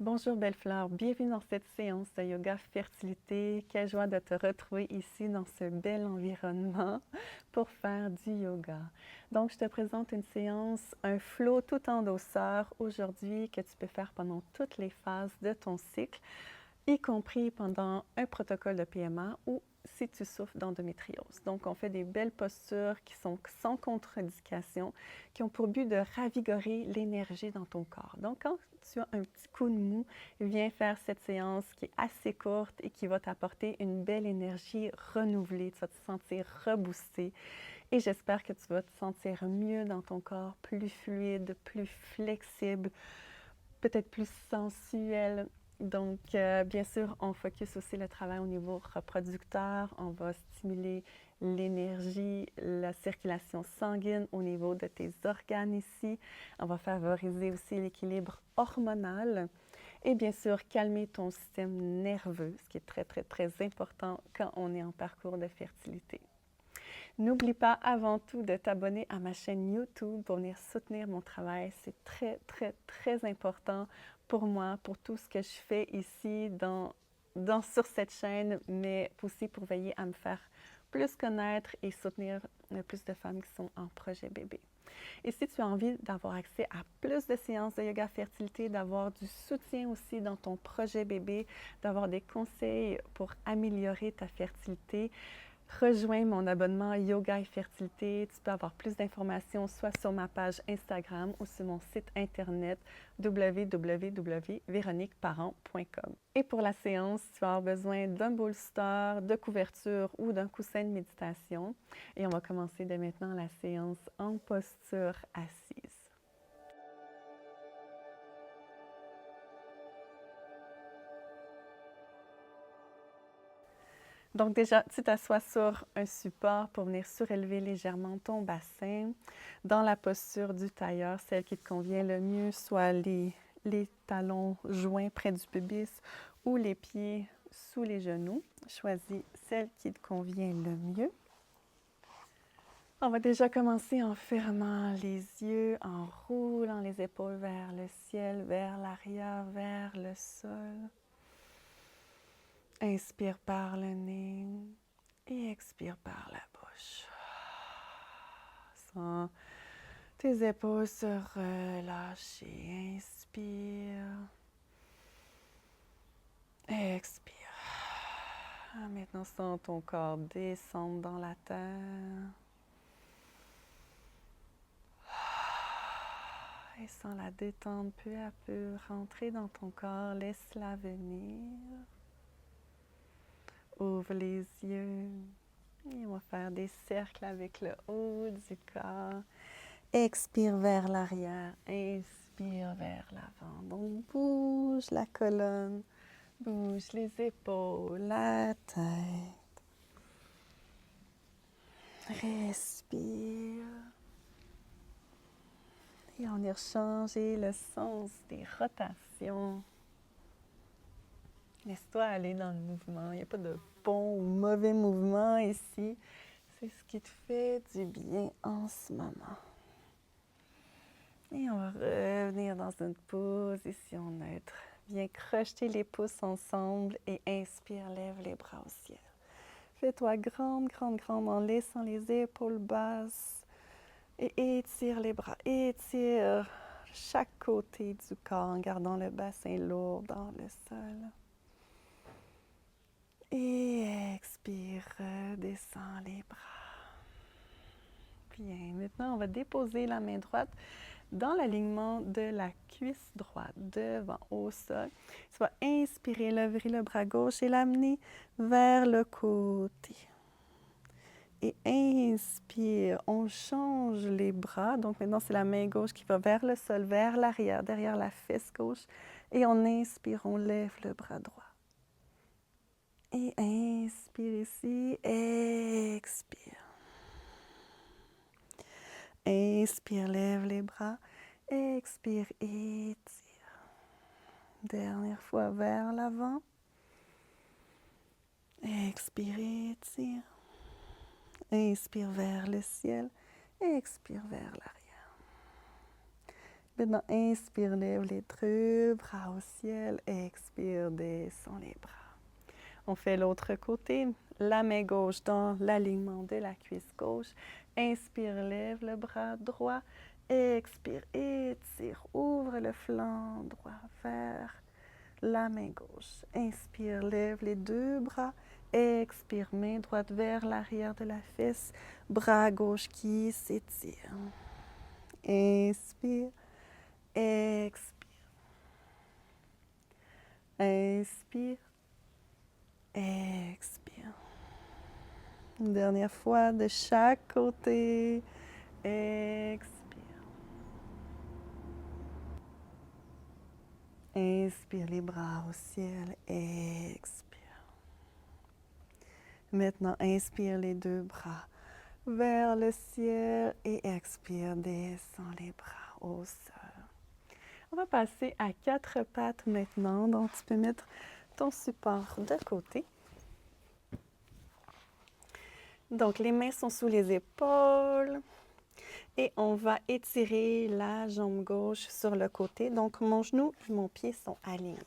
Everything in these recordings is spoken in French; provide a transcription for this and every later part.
Bonjour Belle-Fleur, bienvenue dans cette séance de yoga fertilité. Quelle joie de te retrouver ici dans ce bel environnement pour faire du yoga. Donc, je te présente une séance, un flow tout en douceur aujourd'hui que tu peux faire pendant toutes les phases de ton cycle, y compris pendant un protocole de PMA ou si tu souffres d'endométriose. Donc, on fait des belles postures qui sont sans contre-indication, qui ont pour but de ravigorer l'énergie dans ton corps. Donc, quand tu as un petit coup de mou, viens faire cette séance qui est assez courte et qui va t'apporter une belle énergie renouvelée. Tu vas te sentir reboosté et j'espère que tu vas te sentir mieux dans ton corps, plus fluide, plus flexible, peut-être plus sensuel. Donc, bien sûr, on focus aussi le travail au niveau reproducteur. On va stimuler l'énergie, la circulation sanguine au niveau de tes organes ici. On va favoriser aussi l'équilibre hormonal et bien sûr, calmer ton système nerveux, ce qui est très, très, très important quand on est en parcours de fertilité. N'oublie pas avant tout de t'abonner à ma chaîne YouTube pour venir soutenir mon travail. C'est très, très, très important pour moi, pour tout ce que je fais ici sur cette chaîne, mais aussi pour veiller à me faire plus connaître et soutenir le plus de femmes qui sont en projet bébé. Et si tu as envie d'avoir accès à plus de séances de yoga fertilité, d'avoir du soutien aussi dans ton projet bébé, d'avoir des conseils pour améliorer ta fertilité, rejoins mon abonnement Yoga et Fertilité. Tu peux avoir plus d'informations soit sur ma page Instagram ou sur mon site internet www.veroniqueparent.com. Et pour la séance, tu vas avoir besoin d'un bolster, de couverture ou d'un coussin de méditation. Et on va commencer dès maintenant la séance en posture assise. Donc déjà, tu t'assois sur un support pour venir surélever légèrement ton bassin dans la posture du tailleur, celle qui te convient le mieux, soit les talons joints près du pubis ou les pieds sous les genoux. Choisis celle qui te convient le mieux. On va déjà commencer en fermant les yeux, en roulant les épaules vers le ciel, vers l'arrière, vers le sol. Inspire par le nez et expire par la bouche. Sens tes épaules se relâcher. Inspire. Expire. Maintenant, sens ton corps descendre dans la terre. Et sens la détente peu à peu rentrer dans ton corps. Laisse-la venir. Ouvre les yeux. Et on va faire des cercles avec le haut du corps. Expire vers l'arrière. Inspire vers l'avant. Donc, bouge la colonne. Bouge les épaules, la tête. Respire. Et on va changer le sens des rotations. Laisse-toi aller dans le mouvement. Il n'y a pas de bon ou mauvais mouvement ici. C'est ce qui te fait du bien en ce moment. Et on va revenir dans une position neutre. Viens crocheter les pouces ensemble et inspire, lève les bras au ciel. Fais-toi grande, grande, grande en laissant les épaules basses et étire les bras. Étire chaque côté du corps en gardant le bassin lourd dans le sol. Et expire, redescends les bras. Bien, maintenant on va déposer la main droite dans l'alignement de la cuisse droite, devant, au sol. Tu vas inspirer, lever le bras gauche et l'amener vers le côté. Et inspire, on change les bras. Donc maintenant, c'est la main gauche qui va vers le sol, vers l'arrière, derrière la fesse gauche. Et on inspire, on lève le bras droit. Et inspire ici, expire. Inspire, lève les bras. Expire, étire. Dernière fois vers l'avant. Expire, étire. Inspire vers le ciel. Expire vers l'arrière. Maintenant, inspire, lève les deux bras au ciel. Expire, descends les bras. On fait l'autre côté. La main gauche dans l'alignement de la cuisse gauche. Inspire, lève le bras droit. Expire, étire, ouvre le flanc droit vers la main gauche. Inspire, lève les deux bras. Expire, main droite vers l'arrière de la fesse. Bras gauche qui s'étire. Inspire, expire. Inspire, expire. Une dernière fois de chaque côté. Expire. Inspire les bras au ciel. Expire. Maintenant, inspire les deux bras vers le ciel et expire, descends les bras au sol. On va passer à quatre pattes maintenant. Donc, tu peux mettre ton support de côté. Donc, les mains sont sous les épaules et on va étirer la jambe gauche sur le côté. Donc, mon genou et mon pied sont alignés.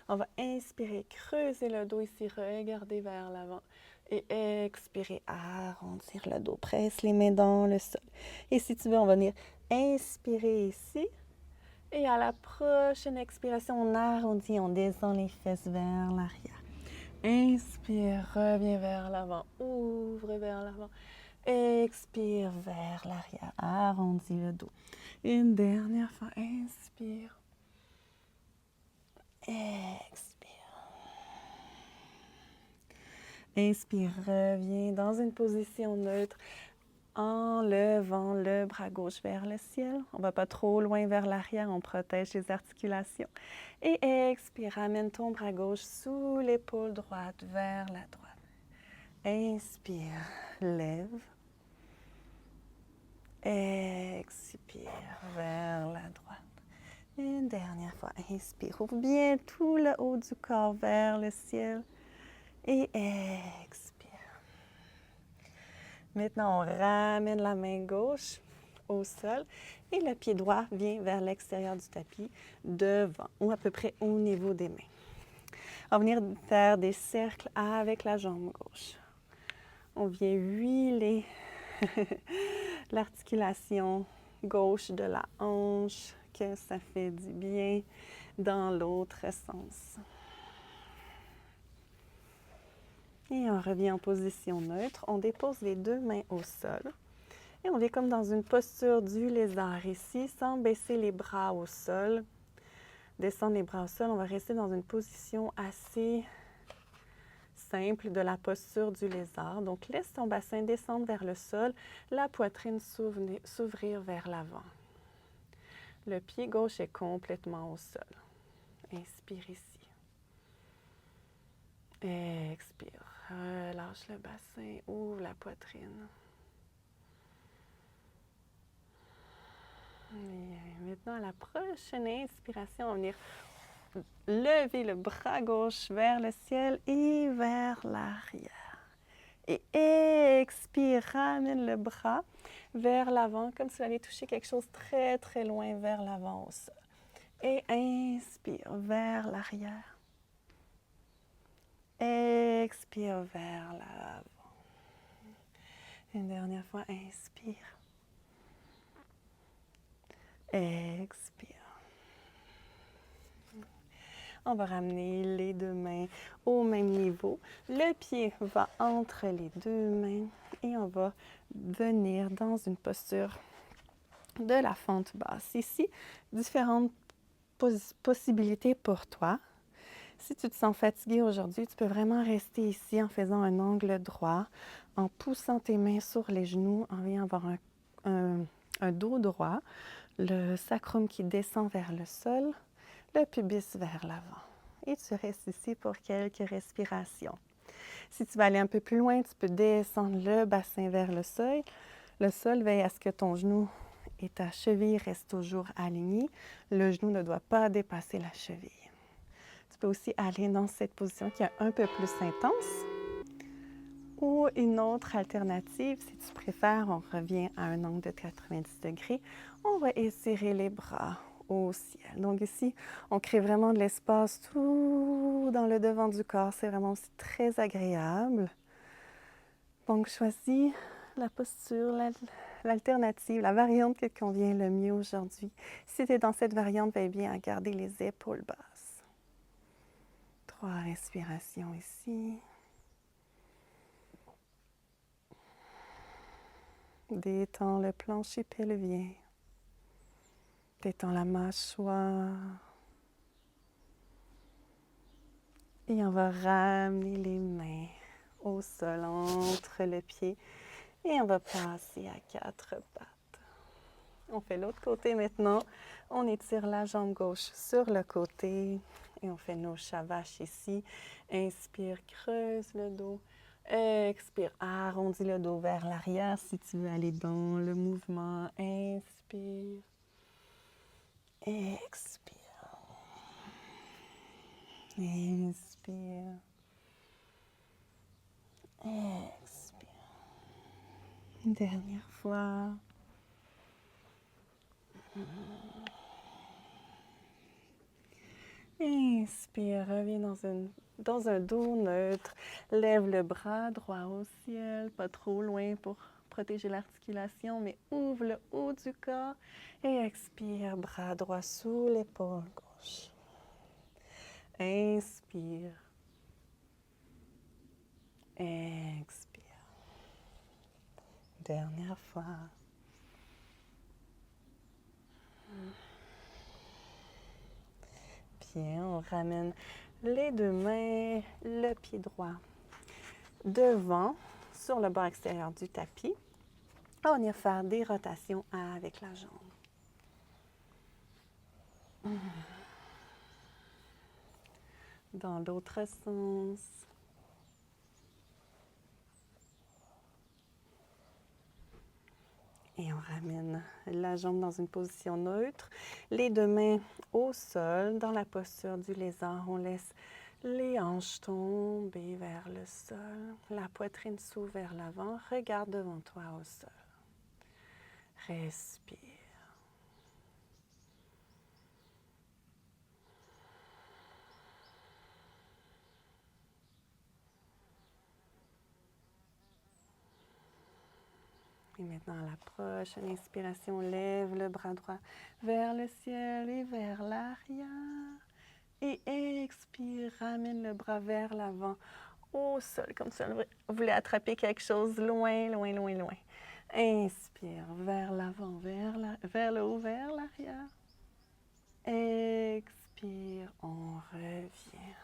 On va inspirer, creuser le dos ici, regarder vers l'avant. Et expirer, arrondir le dos. Presse les mains dans le sol. Et si tu veux, on va venir inspirer ici. Et à la prochaine expiration, on arrondit, on descend les fesses vers l'arrière. Inspire, reviens vers l'avant, ouvre vers l'avant. Expire vers l'arrière, arrondis le dos. Une dernière fois, inspire. Expire. Inspire, reviens dans une position neutre en levant le bras gauche vers le ciel. On ne va pas trop loin vers l'arrière, on protège les articulations. Et expire, ramène ton bras gauche sous l'épaule droite vers la droite. Inspire, lève. Expire vers la droite. Une dernière fois, inspire, ouvre bien tout le haut du corps vers le ciel. Et expire. Maintenant, on ramène la main gauche au sol et le pied droit vient vers l'extérieur du tapis, devant ou à peu près au niveau des mains. On va venir faire des cercles avec la jambe gauche. On vient huiler l'articulation gauche de la hanche, que ça fait du bien dans l'autre sens. Et on revient en position neutre. On dépose les deux mains au sol. Et on est comme dans une posture du lézard ici, sans baisser les bras au sol. Descendre les bras au sol, on va rester dans une position assez simple de la posture du lézard. Donc, laisse ton bassin descendre vers le sol, la poitrine s'ouvrir vers l'avant. Le pied gauche est complètement au sol. Inspire ici. Expire. Relâche le bassin, ouvre la poitrine. Et maintenant, à la prochaine inspiration, on va venir lever le bras gauche vers le ciel et vers l'arrière. Et expire, ramène le bras vers l'avant, comme si tu allais toucher quelque chose très, très loin vers l'avant au sol. Et inspire vers l'arrière. Expire vers l'avant. Une dernière fois, inspire. Expire. On va ramener les deux mains au même niveau. Le pied va entre les deux mains et on va venir dans une posture de la fente basse. Ici, différentes possibilités pour toi. Si tu te sens fatigué aujourd'hui, tu peux vraiment rester ici en faisant un angle droit, en poussant tes mains sur les genoux, en venant avoir un dos droit, le sacrum qui descend vers le sol, le pubis vers l'avant. Et tu restes ici pour quelques respirations. Si tu vas aller un peu plus loin, tu peux descendre le bassin vers le sol. Le sol, veille à ce que ton genou et ta cheville restent toujours alignés. Le genou ne doit pas dépasser la cheville. Tu peux aussi aller dans cette position qui est un peu plus intense. Ou une autre alternative, si tu préfères, on revient à un angle de 90 degrés. On va étirer les bras au ciel. Donc ici, on crée vraiment de l'espace tout dans le devant du corps. C'est vraiment aussi très agréable. Donc, choisis la posture, l'alternative, la variante qui te convient le mieux aujourd'hui. Si tu es dans cette variante, veille bien à garder les épaules basses. 3 respirations ici. Détends le plancher pelvien. Détends la mâchoire. Et on va ramener les mains au sol entre le pied. Et on va passer à 4 pattes. On fait l'autre côté maintenant. On étire la jambe gauche sur le côté. Et on fait nos shavash ici. Inspire, creuse le dos. Expire, arrondis le dos vers l'arrière si tu veux aller dans le mouvement. Inspire. Expire. Inspire. Expire. Une dernière fois. Inspire, reviens dans un dos neutre. Lève le bras droit au ciel, pas trop loin pour protéger l'articulation, mais ouvre le haut du corps et expire, bras droit sous l'épaule gauche. Inspire. Expire. Dernière fois. Bien, on ramène les deux mains, le pied droit devant, sur le bord extérieur du tapis. On va venir faire des rotations avec la jambe. Dans l'autre sens. Et on ramène la jambe dans une position neutre. Les deux mains au sol, dans la posture du lézard. On laisse les hanches tomber vers le sol. La poitrine s'ouvre vers l'avant. Regarde devant toi au sol. Respire. Et maintenant, à la prochaine inspiration, lève le bras droit vers le ciel et vers l'arrière. Et expire, ramène le bras vers l'avant, au sol, comme si on voulait attraper quelque chose loin, loin, loin, loin. Inspire, vers l'avant, vers le haut, vers l'arrière. Expire, on revient.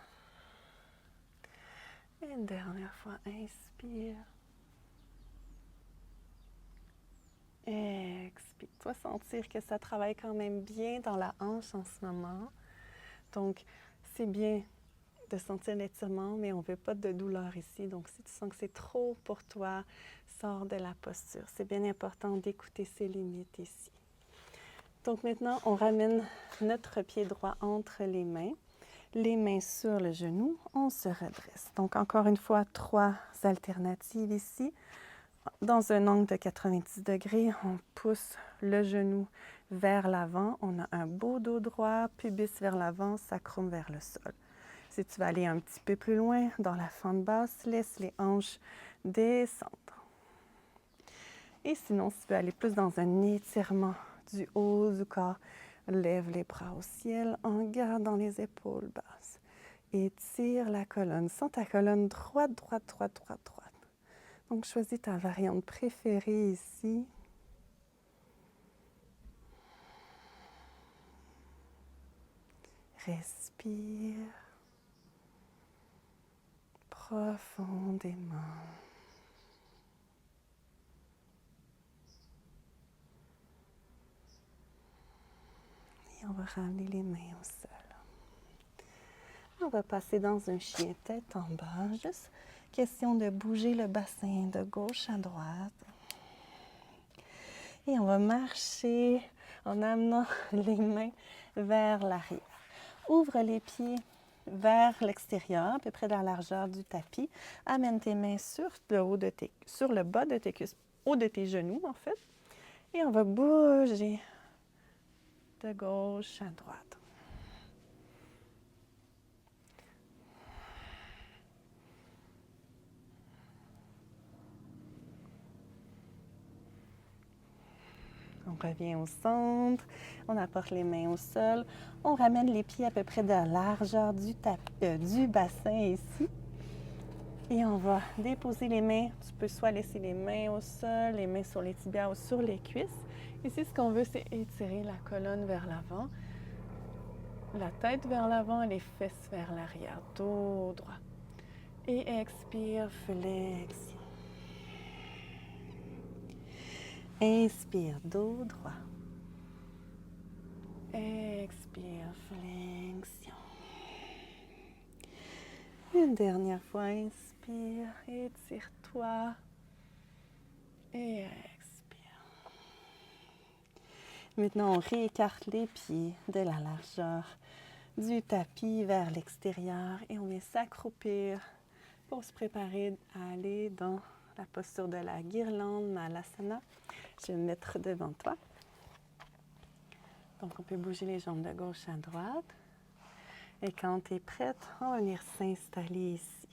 Une dernière fois, inspire. Expire. Tu vas sentir que ça travaille quand même bien dans la hanche en ce moment. Donc, c'est bien de sentir l'étirement, mais on ne veut pas de douleur ici. Donc, si tu sens que c'est trop pour toi, sors de la posture. C'est bien important d'écouter ses limites ici. Donc, maintenant, on ramène notre pied droit entre les mains sur le genou, on se redresse. Donc, encore une fois, 3 alternatives ici. Dans un angle de 90 degrés, on pousse le genou vers l'avant. On a un beau dos droit, pubis vers l'avant, sacrum vers le sol. Si tu vas aller un petit peu plus loin, dans la fente basse, laisse les hanches descendre. Et sinon, si tu veux aller plus dans un étirement du haut du corps, lève les bras au ciel en gardant les épaules basses. Étire la colonne. Sens ta colonne droite, droite, droite, droite, droite. Donc, choisis ta variante préférée ici. Respire profondément. Et on va ramener les mains au sol. On va passer dans un chien tête en bas. Juste question de bouger le bassin de gauche à droite. Et on va marcher en amenant les mains vers l'arrière. Ouvre les pieds vers l'extérieur, à peu près de la largeur du tapis. Amène tes mains sur le bas de tes cuisses, haut de tes genoux en fait. Et on va bouger de gauche à droite. On revient au centre, on apporte les mains au sol, on ramène les pieds à peu près de la largeur du bassin ici. Et on va déposer les mains. Tu peux soit laisser les mains au sol, les mains sur les tibias ou sur les cuisses. Ici, ce qu'on veut, c'est étirer la colonne vers l'avant, la tête vers l'avant, les fesses vers l'arrière, dos droit. Et expire, flexion. Inspire, dos droit. Expire, flexion. Une dernière fois, inspire, étire-toi. Et expire. Maintenant, on réécarte les pieds de la largeur du tapis vers l'extérieur et on vient s'accroupir pour se préparer à aller dans la posture de la guirlande, Malasana. Je vais me mettre devant toi. Donc, on peut bouger les jambes de gauche à droite. Et quand tu es prête, on va venir s'installer ici.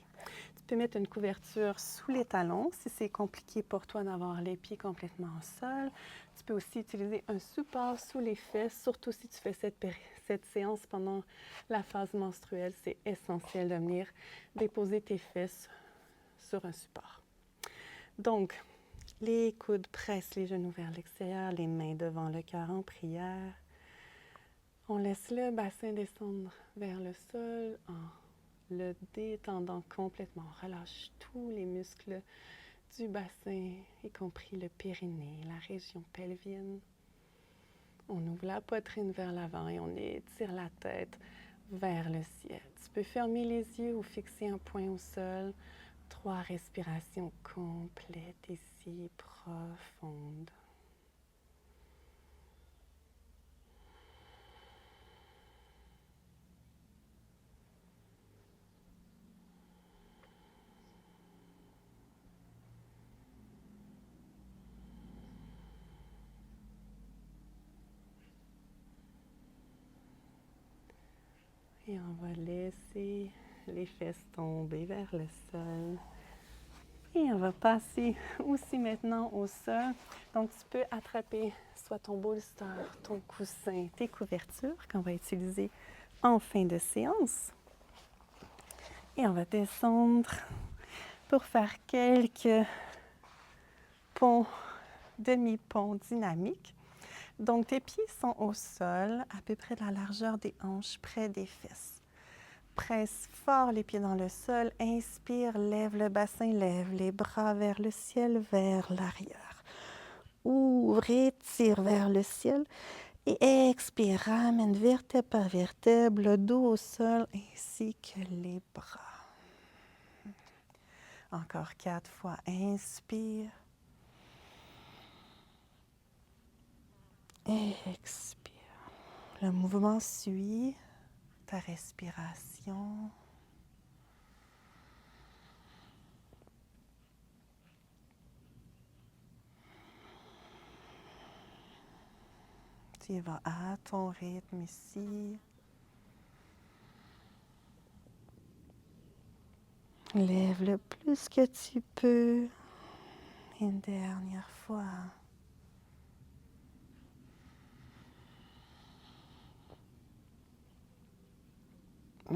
Tu peux mettre une couverture sous les talons si c'est compliqué pour toi d'avoir les pieds complètement au sol. Tu peux aussi utiliser un support sous les fesses, surtout si tu fais cette séance pendant la phase menstruelle. C'est essentiel de venir déposer tes fesses sur un support. Donc, les coudes pressent les genoux vers l'extérieur, les mains devant le cœur en prière. On laisse le bassin descendre vers le sol en le détendant complètement. On relâche tous les muscles du bassin, y compris le périnée, la région pelvienne. On ouvre la poitrine vers l'avant et on étire la tête vers le ciel. Tu peux fermer les yeux ou fixer un point au sol. 3 respirations complètes ici, profondes. Et on va laisser les fesses tomber vers le sol. Et on va passer aussi maintenant au sol. Donc, tu peux attraper soit ton bolster, ton coussin, tes couvertures qu'on va utiliser en fin de séance. Et on va descendre pour faire quelques ponts, demi-ponts dynamiques. Donc, tes pieds sont au sol, à peu près de la largeur des hanches, près des fesses. Presse fort les pieds dans le sol. Inspire, lève le bassin, lève les bras vers le ciel, vers l'arrière. Ouvre, étire vers le ciel. Et expire, ramène vertèbre par vertèbre, le dos au sol ainsi que les bras. Encore 4 fois. Inspire. Expire. Le mouvement suit ta respiration. Tu y vas à ton rythme ici. Lève le plus que tu peux. Une dernière fois.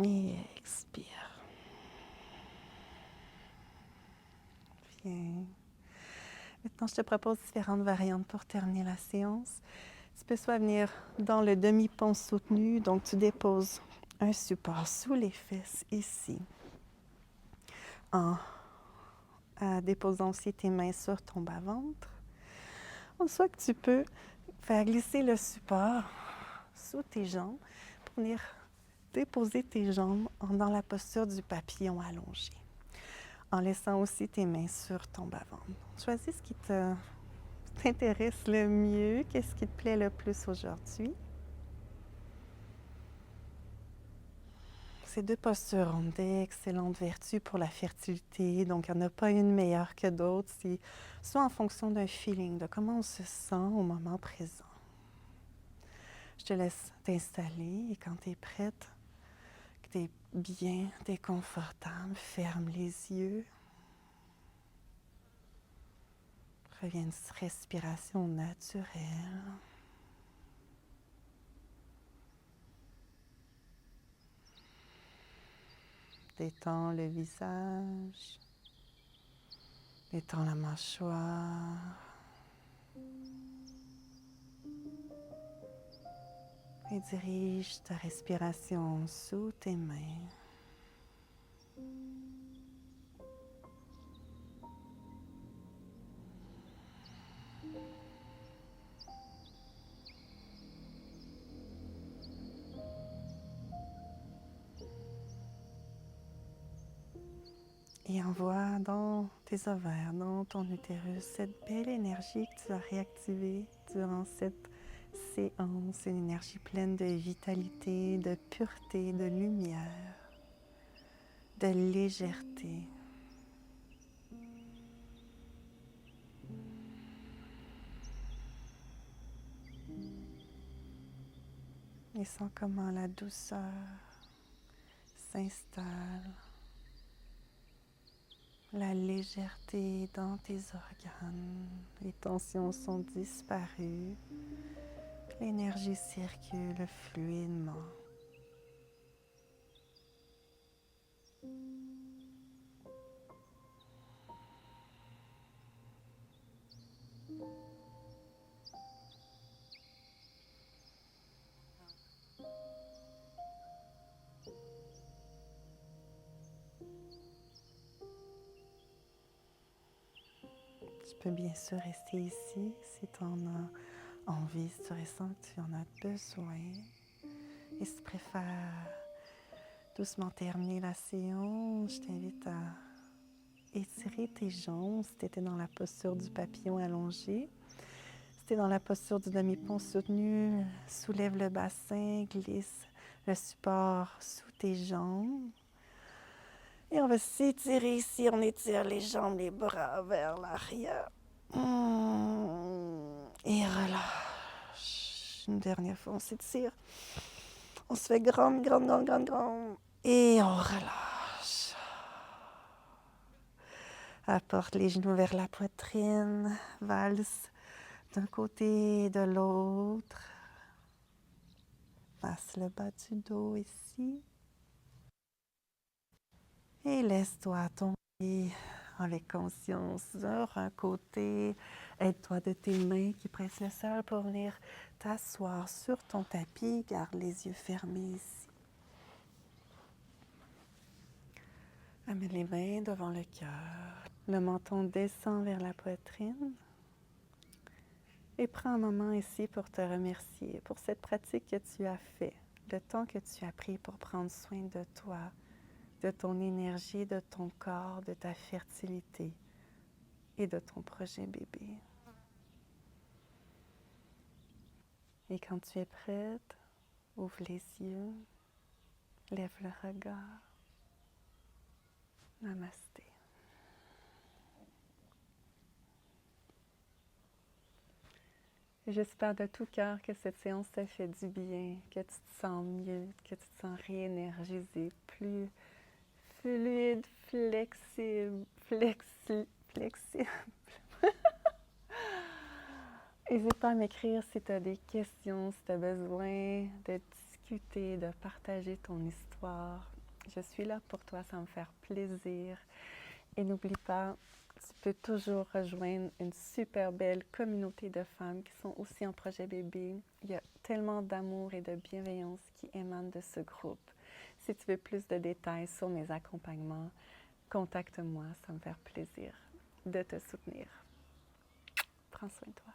Et expire. Bien. Maintenant, je te propose différentes variantes pour terminer la séance. Tu peux soit venir dans le demi-pont soutenu, donc tu déposes un support sous les fesses ici, en déposant aussi tes mains sur ton bas-ventre. Ou soit que tu peux faire glisser le support sous tes jambes pour venir déposer tes jambes dans la posture du papillon allongé, en laissant aussi tes mains sur ton bas-ventre. Choisis ce qui t'intéresse le mieux, qu'est-ce qui te plaît le plus aujourd'hui. Ces 2 postures ont d'excellentes vertus pour la fertilité, donc il n'y en a pas une meilleure que d'autres, c'est soit en fonction d'un feeling, de comment on se sent au moment présent. Je Je te laisse t'installer et quand tu es prête, que tu es bien, tu es confortable, ferme les yeux. Reviens à une respiration naturelle. Détends le visage, détends la mâchoire. Et dirige ta respiration sous tes mains. Et envoie dans tes ovaires, dans ton utérus, cette belle énergie que tu as réactivée durant cette séance, une énergie pleine de vitalité, de pureté, de lumière, de légèreté. Et sens comment la douceur s'installe, la légèreté dans tes organes. Les tensions sont disparues, l'énergie circule fluidement. Tu peux bien sûr rester ici si tu en as envie, si tu ressens que tu en as besoin. Et si tu préfères doucement terminer la séance, je t'invite à étirer tes jambes si tu étais dans la posture du papillon allongé. Si tu es dans la posture du demi-pont soutenu, soulève le bassin, glisse le support sous tes jambes. Et on va s'étirer ici, on étire les jambes, les bras vers l'arrière. Et relâche. Une dernière fois, on s'étire. On se fait grande. Et on relâche. Apporte les genoux vers la poitrine. Valse d'un côté et de l'autre. Passe le bas du dos ici. Et laisse-toi tomber avec conscience sur un côté. Aide-toi de tes mains qui pressent le sol pour venir t'asseoir sur ton tapis. Garde les yeux fermés ici. Amène les mains devant le cœur. Le menton descend vers la poitrine. Et prends un moment ici pour te remercier pour cette pratique que tu as fait, le temps que tu as pris pour prendre soin de toi, de ton énergie, de ton corps, de ta fertilité et de ton projet bébé. Et quand tu es prête, ouvre les yeux, lève le regard. Namasté. J'espère de tout cœur que cette séance t'a fait du bien, que tu te sens mieux, que tu te sens réénergisé, plus fluide, flexible. N'hésite pas à m'écrire si tu as des questions, si tu as besoin de discuter, de partager ton histoire. Je suis là pour toi, ça va me faire plaisir. Et n'oublie pas, tu peux toujours rejoindre une super belle communauté de femmes qui sont aussi en projet bébé. Il y a tellement d'amour et de bienveillance qui émanent de ce groupe. Si tu veux plus de détails sur mes accompagnements, contacte-moi, ça va me faire plaisir de te soutenir. Prends soin de toi.